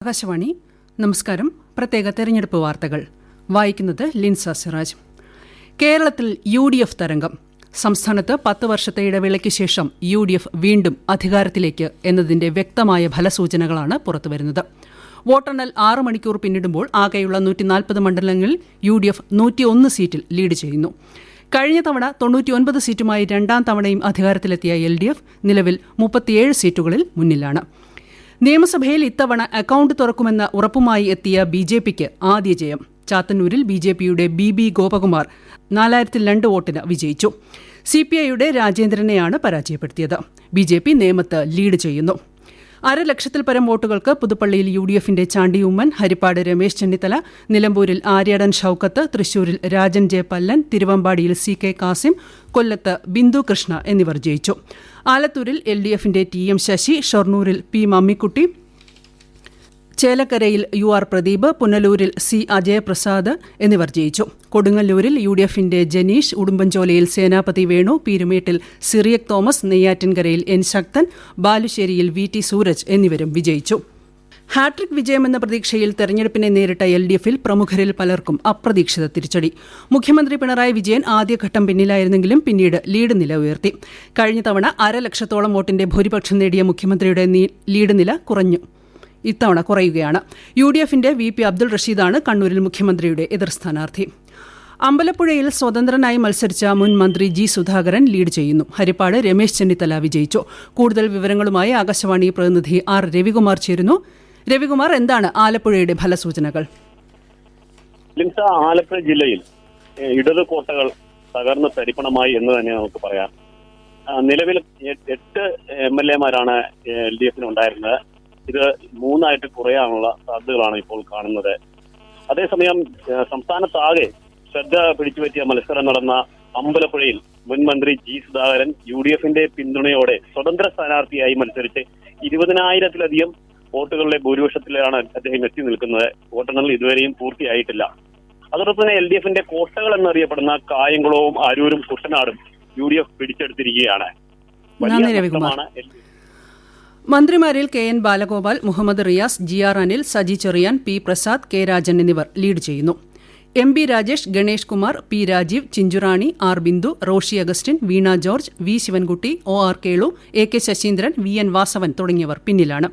ആകാശവാണി നമസ്കാരം. പ്രത്യേക തെരഞ്ഞെടുപ്പ് വാർത്തകൾ വായിക്കുന്നത് ലിൻസ സിറാജ്. കേരളത്തിൽ UDF തരംഗം. സംസ്ഥാനത്ത് 10 വർഷത്തെ ഇടവേളയ്ക്ക് ശേഷം UDF വീണ്ടും അധികാരത്തിലേക്ക് എന്നതിന്റെ വ്യക്തമായ ഫലസൂചനകളാണ് പുറത്തുവരുന്നത്. വോട്ടെണ്ണൽ 6 മണിക്കൂർ പിന്നിടുമ്പോൾ ആകെയുള്ള 140 മണ്ഡലങ്ങളിൽ UDF 101 സീറ്റിൽ ലീഡ് ചെയ്യുന്നു. കഴിഞ്ഞ തവണ 99 സീറ്റുമായി രണ്ടാം തവണയും അധികാരത്തിലെത്തിയ LDF നിലവിൽ 37 സീറ്റുകളിൽ മുന്നിലാണ്. നിയമസഭയിൽ ഇത്തവണ അക്കൌണ്ട് തുറക്കുമെന്ന ഉറപ്പുമായി എത്തിയ BJPക്ക് ആദ്യ ജയം. ചാത്തന്നൂരിൽ BJPയുടെ BB ഗോപകുമാർ 4002 വോട്ടിന് വിജയിച്ചു. CPIയുടെ രാജേന്ദ്രനെയാണ് പരാജയപ്പെടുത്തിയത്. BJP നേമത്ത് ലീഡ് ചെയ്യുന്നു. 1,00,000 പരം വോട്ടുകൾക്ക് പുതുപ്പള്ളിയിൽ UDFന്റെ ചാണ്ടി ഉമ്മൻ, ഹരിപ്പാട് രമേശ് ചെന്നിത്തല, നിലമ്പൂരിൽ ആര്യാടൻ ഷൌക്കത്ത്, തൃശൂരിൽ രാജൻ ജെ പല്ലൻ, തിരുവമ്പാടിയിൽ CK കാസിം, കൊല്ലത്ത് ബിന്ദു കൃഷ്ണ എന്നിവർ ജയിച്ചു. ആലത്തൂരിൽ LDFന്റെ TM ശശി, ഷൊർണൂരിൽ P മമ്മിക്കുട്ടി, ചേലക്കരയിൽ UR പ്രദീപ്, പുനലൂരിൽ C അജയപ്രസാദ് എന്നിവർ ജയിച്ചു. കൊടുങ്ങല്ലൂരിൽ UDFന്റെ ജനീഷ്, ഉടുമ്പൻചോലയിൽ സേനാപതി വേണു, പീരുമേട്ടിൽ സിറിയക് തോമസ്, നെയ്യാറ്റിൻകരയിൽ N ശക്തൻ, ബാലുശ്ശേരിയിൽ VT സൂരജ് എന്നിവരും വിജയിച്ചു. ഹാട്രിക് വിജയമെന്ന പ്രതീക്ഷയിൽ തെരഞ്ഞെടുപ്പിനെ നേരിട്ട LDFൽ പ്രമുഖരിൽ പലർക്കും അപ്രതീക്ഷിത തിരിച്ചടി. മുഖ്യമന്ത്രി പിണറായി വിജയൻ ആദ്യഘട്ടം പിന്നിലായിരുന്നെങ്കിലും പിന്നീട് ലീഡ് നില ഉയർത്തി. കഴിഞ്ഞ തവണ 1,00,000 വോട്ടിന്റെ ഭൂരിപക്ഷം നേടിയ മുഖ്യമന്ത്രിയുടെ ലീഡ് നില ഇത്തവണ കുറയുകയാണ്. UDFന്റെ VP അബ്ദുൾ റഷീദാണ് കണ്ണൂരിൽ മുഖ്യമന്ത്രിയുടെ എതിർ സ്ഥാനാർത്ഥി. അമ്പലപ്പുഴയിൽ സ്വതന്ത്രനായി മത്സരിച്ച മുൻ മന്ത്രി G സുധാകരൻ ലീഡ് ചെയ്യുന്നു. ഹരിപ്പാട് രമേശ് ചെന്നിത്തല വിജയിച്ചു. കൂടുതൽ വിവരങ്ങളുമായി ആകാശവാണി പ്രതിനിധി R രവികുമാർ ചേരുന്നു. രവികുമാർ, എന്താണ് ആലപ്പുഴയുടെ ഫലസൂചനകൾ? ആലപ്പുഴ ജില്ലയിൽ ഇടത് കോട്ടകൾ തകർന്ന് തരിപ്പണമായി എന്ന് തന്നെ നമുക്ക് പറയാം. നിലവിൽ 8 MLA-മാരാണ് LDFന് ഉണ്ടായിരുന്നത്. ഇത് 3 കുറയാനുള്ള സാധ്യതകളാണ് ഇപ്പോൾ കാണുന്നത്. അതേസമയം സംസ്ഥാനത്താകെ ശ്രദ്ധ പിടിച്ചുപറ്റിയ മത്സരം നടന്ന അമ്പലപ്പുഴയിൽ മുൻ മന്ത്രി G സുധാകരൻ UDFന്റെ പിന്തുണയോടെ സ്വതന്ത്ര സ്ഥാനാർത്ഥിയായി മത്സരിച്ച് 20,000-ലധികം വോട്ടുകളുടെ ഭൂരിപക്ഷത്തിലാണ് അദ്ദേഹം എത്തി നിൽക്കുന്നത്. വോട്ടെണ്ണൽ ഇതുവരെയും പൂർത്തിയായിട്ടില്ല. അതോടൊപ്പം തന്നെ LDFന്റെ കോട്ടകൾ എന്നറിയപ്പെടുന്ന കായംകുളവും അരൂരും കുട്ടനാടും UDF പിടിച്ചെടുത്തിരിക്കുകയാണ്. മന്ത്രിമാരിൽ KN Balagopal, Muhammad Riyas, GR Anil, Saji Cherian, P Prasad, K Rajan എന്നിവർ ലീഡ് ചെയ്യുന്നു. MB Rajesh, Ganesh Kumar, P Rajeev, Chinchurani, R Bindu, Roshi Augustine, Veena George, V Sivankutty, OR Kelu, AK Saseendran, VN Vasavan തുടങ്ങിയവർ പിന്നിലാണ്.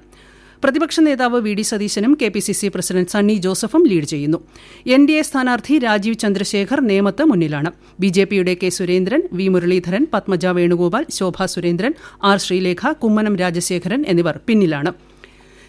പ്രതിപക്ഷ നേതാവ് VD സതീശനും KPCC പ്രസിഡന്റ് സണ്ണി ജോസഫും ലീഡ് ചെയ്യുന്നു. NDA സ്ഥാനാർത്ഥി രാജീവ് ചന്ദ്രശേഖർ നേമത്ത് മുന്നിലാണ്. BJPയുടെ K സുരേന്ദ്രൻ, V മുരളീധരൻ, പത്മജ വേണുഗോപാൽ, ശോഭ സുരേന്ദ്രൻ, R ശ്രീലേഖ, കുമ്മനം രാജശേഖരൻ എന്നിവർ പിന്നിലാണ്.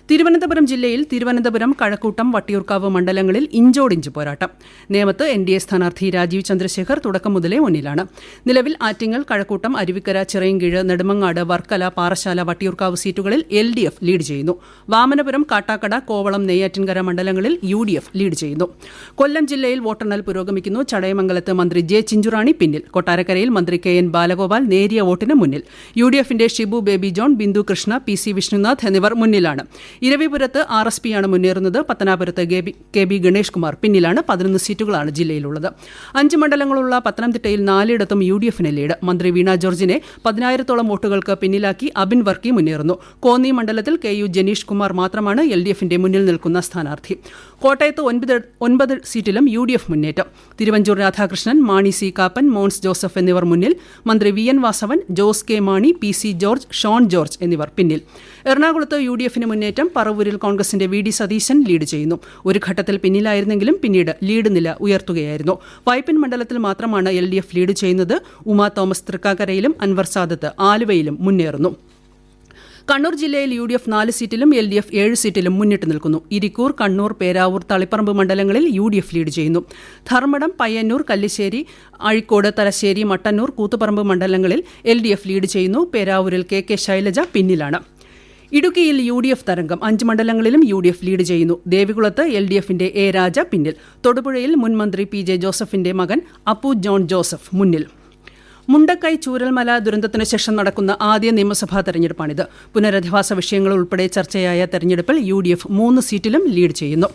തിരുവനന്തപുരം ജില്ലയിൽ തിരുവനന്തപുരം, കഴക്കൂട്ടം, വട്ടിയൂർക്കാവ് മണ്ഡലങ്ങളിൽ ഇഞ്ചോടിഞ്ച് പോരാട്ടം. നേമത്ത് NDA സ്ഥാനാർത്ഥി രാജീവ് ചന്ദ്രശേഖർ തുടക്കം മുതലേ മുന്നിലാണ്. നിലവിൽ ആറ്റിങ്ങൽ, കഴക്കൂട്ടം, അരുവിക്കര, ചിറയൻകീഴ്, നെടുമങ്ങാട്, വർക്കല, പാറശാല, വട്ടിയൂർക്കാവ് സീറ്റുകളിൽ LDF ലീഡ് ചെയ്യുന്നു. വാമനപുരം, കാട്ടാക്കട, കോവളം, നെയ്യാറ്റിൻകര മണ്ഡലങ്ങളിൽ UDF ലീഡ് ചെയ്യുന്നു. കൊല്ലം ജില്ലയിൽ വോട്ടെണ്ണൽ പുരോഗമിക്കുന്നു. ചടയമംഗലത്ത് മന്ത്രി J ചിഞ്ചുറാണി പിന്നിൽ. കൊട്ടാരക്കരയിൽ മന്ത്രി KN ബാലഗോപാൽ നേരിയ വോട്ടിന് മുന്നിൽ. UDFന്റെ ഷിബു ബേബി ജോൺ, ബിന്ദു കൃഷ്ണ, PC വിഷ്ണുനാഥ് എന്നിവർ മുന്നിലാണ്. ഇരവിപുരത്ത് RSPയാണ് മുന്നേറുന്നത്. പത്തനാപുരത്ത് KB ഗണേഷ് കുമാർ പിന്നിലാണ്. 11 സീറ്റുകളാണ് ജില്ലയിലുള്ളത്. 5 മണ്ഡലങ്ങളുള്ള പത്തനംതിട്ടയിൽ 4ഇടത്തും UDFന് ലീഡ്. മന്ത്രി വീണ ജോർജിനെ 10,000-ഓളം വോട്ടുകൾക്ക് പിന്നിലാക്കി അബിൻ വർക്കി മുന്നേറുന്നു. കോന്നി മണ്ഡലത്തിൽ KU ജനീഷ് കുമാർ മാത്രമാണ് LDFന്റെ മുന്നിൽ നിൽക്കുന്ന സ്ഥാനാർത്ഥി. കോട്ടയത്ത് 9 സീറ്റിലും UDF മുന്നേറ്റം. തിരുവഞ്ചൂർ രാധാകൃഷ്ണൻ, മാണി C കാപ്പൻ, മോൻസ് ജോസഫ് എന്നിവർ മുന്നിൽ. മന്ത്രി VN Vasavan, Jose K Mani, PC George, Shone George എന്നിവർ പിന്നിൽ. എറണാകുളത്ത് UDFന് മുന്നേറ്റം. പറവൂരിൽ കോൺഗ്രസിന്റെ VD സതീശൻ ലീഡ് ചെയ്യുന്നു. ഒരു ഘട്ടത്തിൽ പിന്നിലായിരുന്നെങ്കിലും പിന്നീട് ലീഡ് നില ഉയർത്തുകയായിരുന്നു. വൈപ്പിൻ മണ്ഡലത്തിൽ മാത്രമാണ് LDF ലീഡ് ചെയ്യുന്നത്. ഉമാ തോമസ് തൃക്കാക്കരയിലും അൻവർ സാദത്ത് ആലുവയിലും മുന്നേറുന്നു. കണ്ണൂർ ജില്ലയിൽ UDF 4 സീറ്റിലും LDF 7 സീറ്റിലും മുന്നിട്ട് നിൽക്കുന്നു. ഇരിക്കൂർ, കണ്ണൂർ, പേരാവൂർ, തളിപ്പറമ്പ് മണ്ഡലങ്ങളിൽ UDF ലീഡ് ചെയ്യുന്നു. ധർമ്മടം, പയ്യന്നൂർ, കല്ലിശ്ശേരി, അഴീക്കോട്, തലശ്ശേരി, മട്ടന്നൂർ, കൂത്തുപറമ്പ് മണ്ഡലങ്ങളിൽ LDF ലീഡ് ചെയ്യുന്നു. പേരാവൂരിൽ KK ശൈലജ പിന്നിലാണ്. ഇടുക്കിയിൽ UDF തരംഗം. 5 മണ്ഡലങ്ങളിലും UDF ലീഡ് ചെയ്യുന്നു. ദേവികുളത്ത് LDFന്റെ A രാജ പിന്നിൽ. തൊടുപുഴയിൽ മുൻ മന്ത്രി PJ ജോസഫിന്റെ മകൻ അപ്പു ജോൺ ജോസഫ് മുന്നിൽ. മുണ്ടക്കൈ ചൂരൽമല ദുരന്തത്തിനു ശേഷം നടക്കുന്ന ആദ്യ നിയമസഭാ തെരഞ്ഞെടുപ്പാണിത്. പുനരധിവാസ വിഷയങ്ങൾ ഉൾപ്പെടെ ചർച്ചയായ തെരഞ്ഞെടുപ്പിൽ UDF 3 സീറ്റിലും ലീഡ് ചെയ്യുന്നു.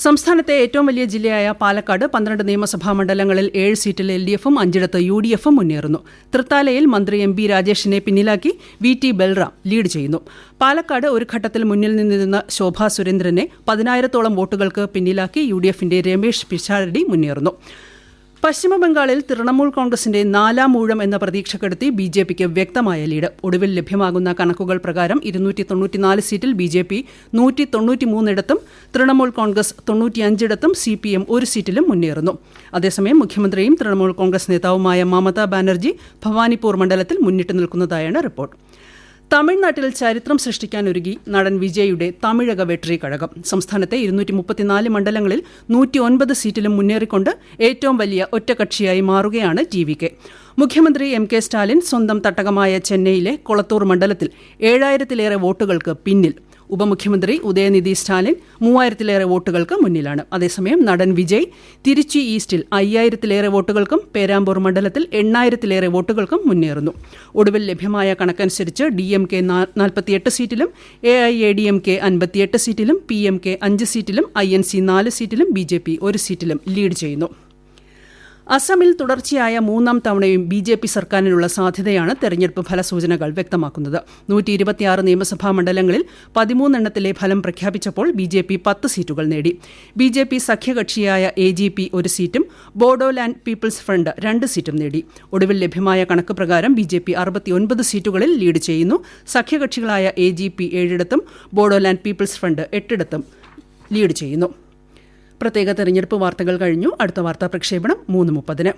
സംസ്ഥാനത്തെ ഏറ്റവും വലിയ ജില്ലയായ പാലക്കാട് 12 നിയമസഭാ മണ്ഡലങ്ങളിൽ 7 സീറ്റിൽ LDFും 5 UDFും മുന്നേറുന്നു. തൃത്താലയിൽ മന്ത്രി MP രാജേഷിനെ പിന്നിലാക്കി VT ബൽറാം ലീഡ് ചെയ്യുന്നു. പാലക്കാട് ഒരു ഘട്ടത്തിൽ മുന്നിൽ നിന്നിരുന്ന ശോഭാ സുരേന്ദ്രനെ 10,000-ഓളം വോട്ടുകൾക്ക് പിന്നിലാക്കി UDFിന്റെ രമേശ് പിഷാരടി മുന്നേറുന്നു. പശ്ചിമബംഗാളിൽ തൃണമൂൽ കോൺഗ്രസിന്റെ 4ാം ഊഴം എന്ന പ്രതീക്ഷക്കെടുത്തി BJPക്ക് വ്യക്തമായ ലീഡ്. ഒടുവിൽ ലഭ്യമാകുന്ന കണക്കുകൾ പ്രകാരം 294 സീറ്റിൽ BJP 193 തൃണമൂൽ കോൺഗ്രസ് 95 CPM 1 സീറ്റിലും മുന്നേറുന്നു. അതേസമയം മുഖ്യമന്ത്രിയും തൃണമൂൽ കോൺഗ്രസ് നേതാവുമായ മമതാ ബാനർജി ഭവാനിപ്പൂർ മണ്ഡലത്തിൽ മുന്നിട്ട് നിൽക്കുന്നതായാണ് റിപ്പോർട്ട്. തമിഴ്നാട്ടിൽ ചരിത്രം സൃഷ്ടിക്കാനൊരുങ്ങി നടൻ വിജയുടെ തമിഴക വെട്രി കഴകം. സംസ്ഥാനത്തെ 234 മണ്ഡലങ്ങളിൽ 109 സീറ്റിലും മുന്നേറിക്കൊണ്ട് ഏറ്റവും വലിയ ഒറ്റകക്ഷിയായി മാറുകയാണ് TVK. മുഖ്യമന്ത്രി MK സ്റ്റാലിൻ സ്വന്തം തട്ടകമായ ചെന്നൈയിലെ കൊളത്തൂർ മണ്ഡലത്തിൽ 7,000-ലേറെ വോട്ടുകൾക്ക് പിന്നിൽ. ഉപമുഖ്യമന്ത്രി ഉദയനിധി സ്റ്റാലിൻ 3,000-ലേറെ വോട്ടുകൾക്ക് മുന്നിലാണ്. അതേസമയം നടൻ വിജയ് തിരുച്ചി ഈസ്റ്റിൽ 5,000-ലേറെ വോട്ടുകൾക്കും പേരാമ്പൂർ മണ്ഡലത്തിൽ 8,000-ലേറെ വോട്ടുകൾക്കും മുന്നേറുന്നു. ഒടുവിൽ ലഭ്യമായ കണക്കനുസരിച്ച് DMK 48 സീറ്റിലും AIADMK 58 സീറ്റിലും PMK 5 സീറ്റിലും INC 4 സീറ്റിലും BJP 1 സീറ്റിലും ലീഡ് ചെയ്യുന്നു. അസമിൽ തുടർച്ചയായ 3ാം തവണയും BJP സർക്കാരിനുള്ള സാധ്യതയാണ് തെരഞ്ഞെടുപ്പ് ഫലസൂചനകൾ വ്യക്തമാക്കുന്നത്. 126 നിയമസഭാ മണ്ഡലങ്ങളിൽ 13 ഫലം പ്രഖ്യാപിച്ചപ്പോൾ BJP 10 സീറ്റുകൾ നേടി. BJP സഖ്യകക്ഷിയായ AGP 1 സീറ്റും ബോഡോലാൻഡ് പീപ്പിൾസ് ഫ്രണ്ട് 2 സീറ്റും നേടി. ഒടുവിൽ ലഭ്യമായ കണക്ക് പ്രകാരം BJP 69 സീറ്റുകളിൽ ലീഡ് ചെയ്യുന്നു. സഖ്യകക്ഷികളായ AGP 7 Bodoland People's Front 8 lead ചെയ്യുന്നു. പ്രത്യേക തെരഞ്ഞെടുപ്പ് വാർത്തകൾ കഴിഞ്ഞു. അടുത്ത വാർത്താ പ്രക്ഷേപണം 3:30.